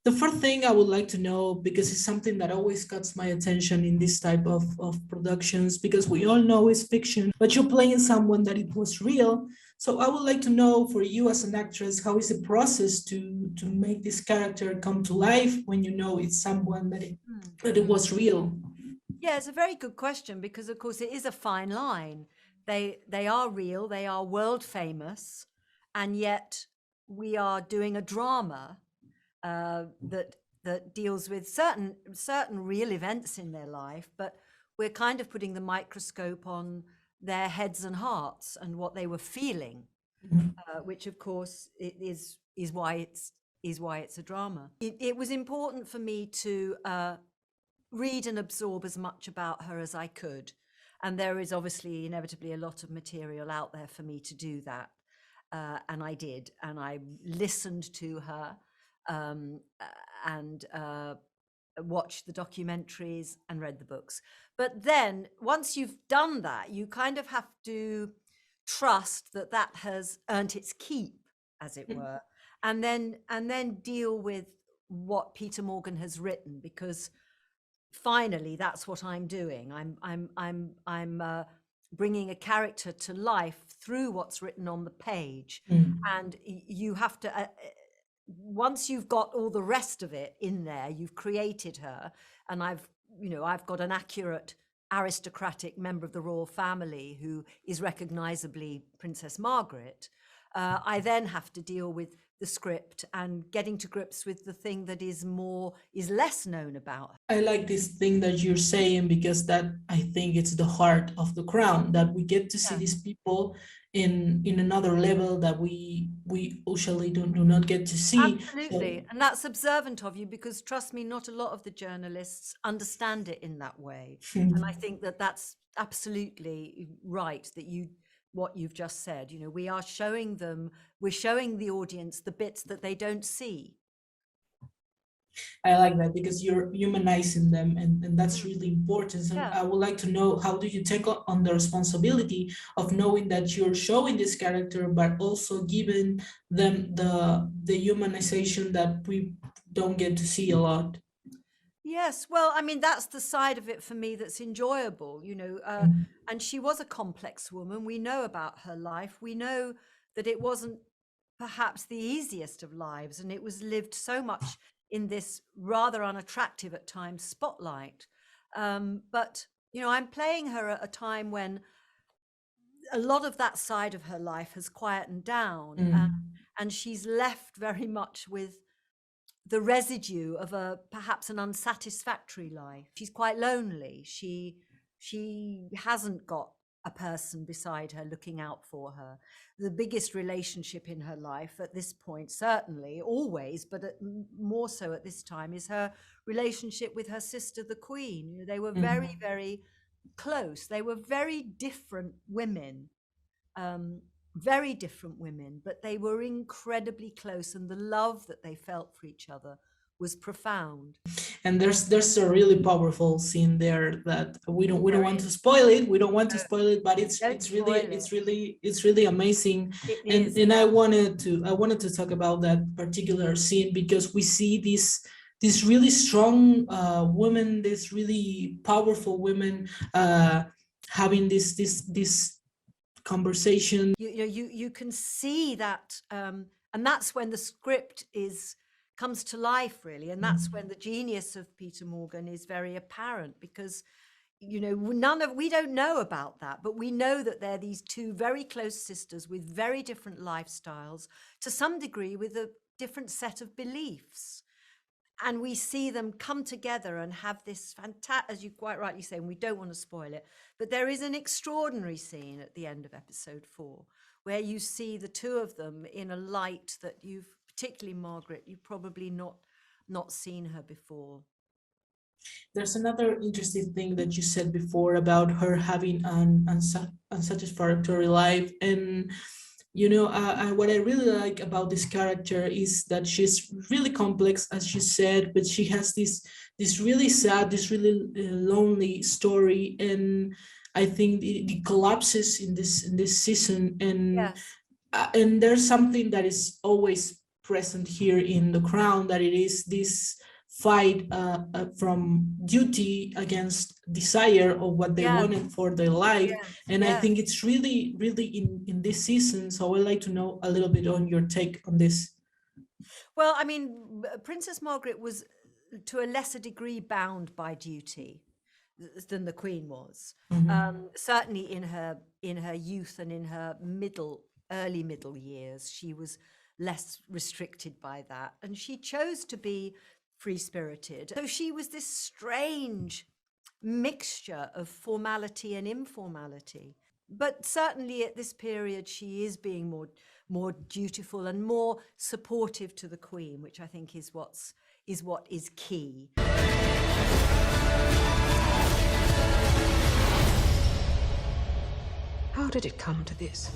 The first thing I would like to know, because it's something that always catches my attention in this type of productions, because we all know it's fiction, but you're playing someone that it was real. So I would like to know for you as an actress, how is the process to make this character come to life when you know it's someone that it was real? Yeah, it's a very good question because, of course, it is a fine line. They are real, they are world famous, and yet we are doing a drama that deals with certain real events in their life, but we're kind of putting the microscope on their heads and hearts and what they were feeling, which, of course, is why it's a drama. It was important for me to read and absorb as much about her as I could. And there is obviously inevitably a lot of material out there for me to do that. And I did. And I listened to her and watched the documentaries and read the books. But then once you've done that, you kind of have to trust that that has earned its keep, as it were, and then deal with what Peter Morgan has written, because finally that's what I'm doing. I'm bringing a character to life through what's written on the page. And you have to once you've got all the rest of it in there, you've created her, and I've got an accurate aristocratic member of the royal family who is recognizably Princess Margaret. I then have to deal with the script and getting to grips with the thing that is less known about. I like this thing that you're saying, because that, I think, it's the heart of the crown, that we get to see these people in another level that we usually do not get to see. Absolutely. So, And that's observant of you, because trust me, not a lot of the journalists understand it in that way. And I think that that's absolutely right, that what you've just said, we're showing the audience the bits that they don't see. I like that, because you're humanizing them, and that's really important. So Yeah. I would like to know, how do you take on the responsibility of knowing that you're showing this character, but also giving them the humanization that we don't get to see a lot? Yes, well, I mean, that's the side of it for me that's enjoyable, and she was a complex woman. We know about her life. We know that it wasn't perhaps the easiest of lives, and it was lived so much in this rather unattractive at times spotlight. But, I'm playing her at a time when a lot of that side of her life has quietened down, and she's left very much with the residue of perhaps an unsatisfactory life. She's quite lonely. She hasn't got a person beside her looking out for her. The biggest relationship in her life at this point, certainly, always, but more so at this time, is her relationship with her sister, the Queen. They were very, very close. They were very different women. Very different women, but they were incredibly close, and the love that they felt for each other was profound. And there's a really powerful scene there that we don't want to spoil it. We don't want to spoil it, but it's really amazing. It And is. I wanted to talk about that particular scene, because we see this really strong woman, this really powerful women, having this conversation. You can see that, and that's when the script comes to life, really, and that's when the genius of Peter Morgan is very apparent, because we don't know about that, but we know that they're these two very close sisters with very different lifestyles, to some degree with a different set of beliefs. And we see them come together and have this fantastic, as you quite rightly say, and we don't want to spoil it, but there is an extraordinary scene at the end of episode 4 where you see the two of them in a light that particularly Margaret, you've probably not seen her before. There's another interesting thing that you said before about her having an unsatisfactory life. And what I really like about this character is that she's really complex, as you said, but she has this really sad, this really lonely story, and I think it collapses in this season. And Yes. and there's something that is always present here in The Crown, that it is this fight from duty against desire of what they Yeah. wanted for their life. Yes. And I Yes. think it's really, really in this season. So I'd like to know a little bit on your take on this. Well, I mean, Princess Margaret was to a lesser degree bound by duty than the Queen was. Certainly in her youth and in her early middle years, she was less restricted by that, and she chose to be free-spirited. So she was this strange mixture of formality and informality. But certainly at this period, she is being more dutiful and more supportive to the Queen, which I think is what is key. How did it come to this?